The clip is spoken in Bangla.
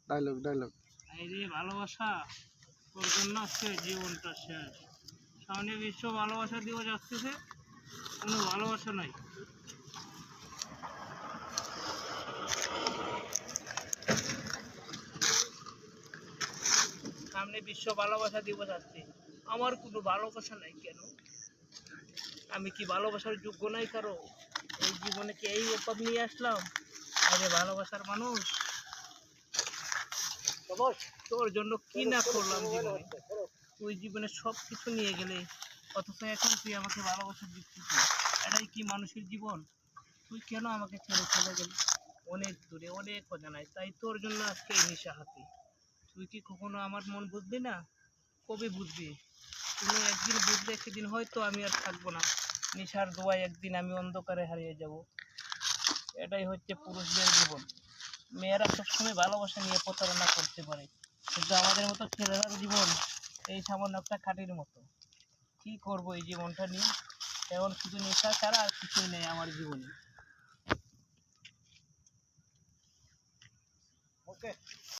ডায়লগ ডায়লগ এই যে ভালোবাসা, তোর জন্য আজকে জীবনটা শেষ। সামনে বিশ্ব ভালোবাসা দিবস আসতেছে, কোনো ভালোবাসা নাই। সামনে বিশ্ব ভালোবাসা দিবস আসছে, আমার কোনো ভালোবাসা নাই কেন? আমি কি ভালোবাসার যোগ্য নাই কারো? এই জীবনে কি এই অভাব নিয়ে আসলাম? আরে ভালোবাসার মানুষ, তোর জন্য কি না করলাম জীবনে। তুই জীবনে সব কিছু নিয়ে গেলে, অথচ এখন তুই আমাকে ভালোবাসা দিচ্ছিস না। এটাই কি মানুষের জীবন? তুই কেন আমাকে ছেড়ে চলে গেলি অনেক দূরে, অনেক অজানায়? তাই তোর জন্য আজকে এই নিশা হাতে। তুই কি কখনো আমার মন বুঝবি না? কবে বুঝবি? তুমি একদিন বুঝলে, সেদিন হয়তো আমি আর থাকবো না। নিশার দোয়ায় একদিন আমি অন্ধকারে হারিয়ে যাব। এটাই হচ্ছে পুরুষদের জীবন। মেয়েরা সবসময় ভালোবাসা নিয়ে প্রতারণা করতে পারে, কিন্তু আমাদের মতো ছেলেরার জীবন এই সামান্য একটা খাঁটির মতো। কি করব এই জীবনটা নিয়ে? এখন শুধু নেশা ছাড়া আর কিছুই নেই আমার জীবনে। ওকে।